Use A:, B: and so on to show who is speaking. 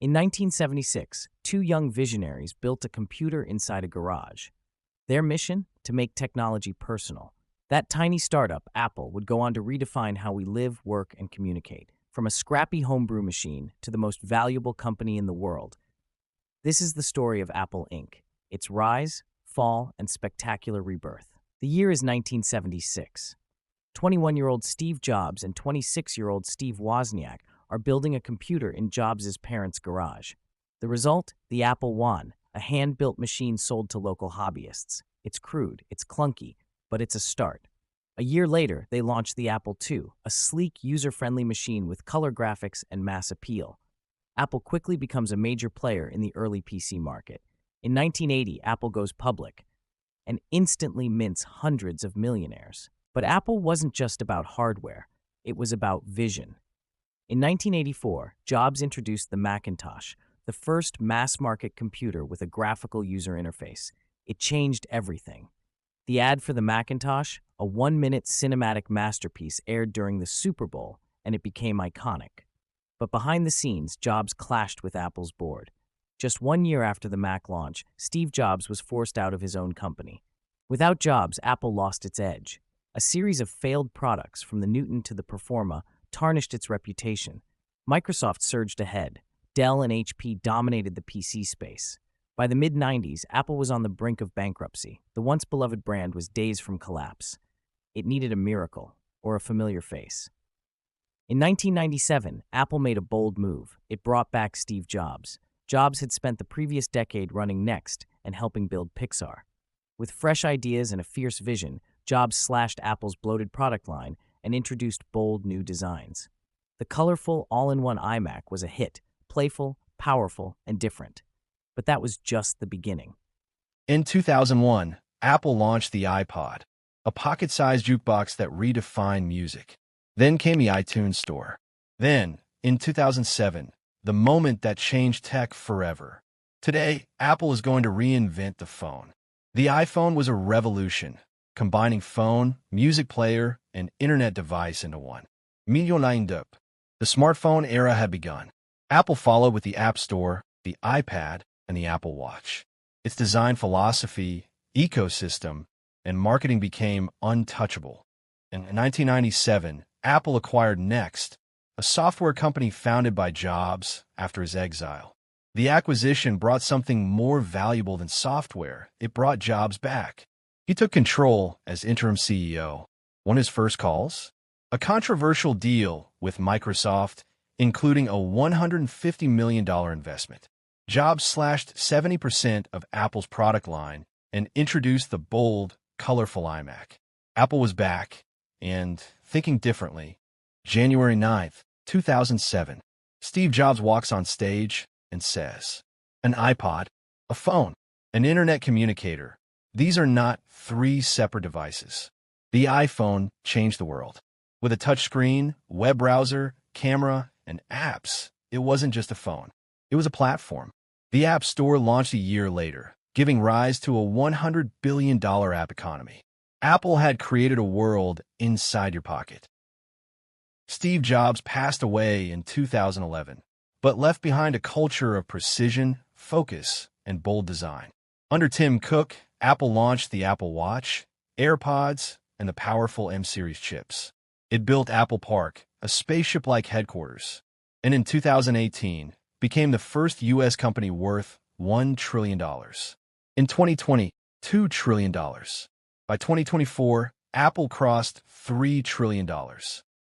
A: In 1976, two young visionaries built a computer inside a garage. Their mission? To make technology personal. That tiny startup, Apple, would go on to redefine how we live, work, and communicate, from a scrappy homebrew machine to the most valuable company in the world. This is the story of Apple Inc., its rise, fall, and spectacular rebirth. The year is 1976. 21-year-old Steve Jobs and 26-year-old Steve Wozniak are building a computer in Jobs' parents' garage. The result? The Apple I, a hand-built machine sold to local hobbyists. It's crude, it's clunky, but it's a start. A year later, they launched the Apple II, a sleek, user-friendly machine with color graphics and mass appeal. Apple quickly becomes a major player in the early PC market. In 1980, Apple goes public and instantly mints hundreds of millionaires. But Apple wasn't just about hardware, it was about vision. In 1984, Jobs introduced the Macintosh, the first mass-market computer with a graphical user interface. It changed everything. The ad for the Macintosh, a 1-minute cinematic masterpiece, aired during the Super Bowl, and it became iconic. But behind the scenes, Jobs clashed with Apple's board. Just 1 year after the Mac launch, Steve Jobs was forced out of his own company. Without Jobs, Apple lost its edge. A series of failed products, from the Newton to the Performa, tarnished its reputation. Microsoft surged ahead. Dell and HP dominated the PC space. By the mid-90s, Apple was on the brink of bankruptcy. The once beloved brand was days from collapse. It needed a miracle, or a familiar face. In 1997, Apple made a bold move. It brought back Steve Jobs. Jobs had spent the previous decade running Next and helping build Pixar. With fresh ideas and a fierce vision, Jobs slashed Apple's bloated product line and introduced bold new designs. The colorful, all-in-one iMac was a hit, playful, powerful, and different. But that was just the beginning.
B: In 2001, Apple launched the iPod, a pocket-sized jukebox that redefined music. Then came the iTunes Store. Then, in 2007, the moment that changed tech forever. Today, Apple is going to reinvent the phone. The iPhone was a revolution, combining phone, music player, and internet device into one. Million lined up. The smartphone era had begun. Apple followed with the App Store, the iPad, and the Apple Watch. Its design philosophy, ecosystem, and marketing became untouchable. In 1997, Apple acquired Next, a software company founded by Jobs after his exile. The acquisition brought something more valuable than software. It brought Jobs back. He took control as interim CEO. Won his first calls? A controversial deal with Microsoft, including a $150 million investment. Jobs slashed 70% of Apple's product line and introduced the bold, colorful iMac. Apple was back and thinking differently. January 9th, 2007. Steve Jobs walks on stage and says, "An iPod, a phone, an internet communicator. These are not three separate devices." The iPhone changed the world. With a touchscreen, web browser, camera, and apps, it wasn't just a phone. It was a platform. The App Store launched a year later, giving rise to a $100 billion app economy. Apple had created a world inside your pocket. Steve Jobs passed away in 2011, but left behind a culture of precision, focus, and bold design. Under Tim Cook, Apple launched the Apple Watch, AirPods, and the powerful M-series chips. It built Apple Park, a spaceship-like headquarters, and in 2018, became the first U.S. company worth $1 trillion. In 2020, $2 trillion. By 2024, Apple crossed $3 trillion.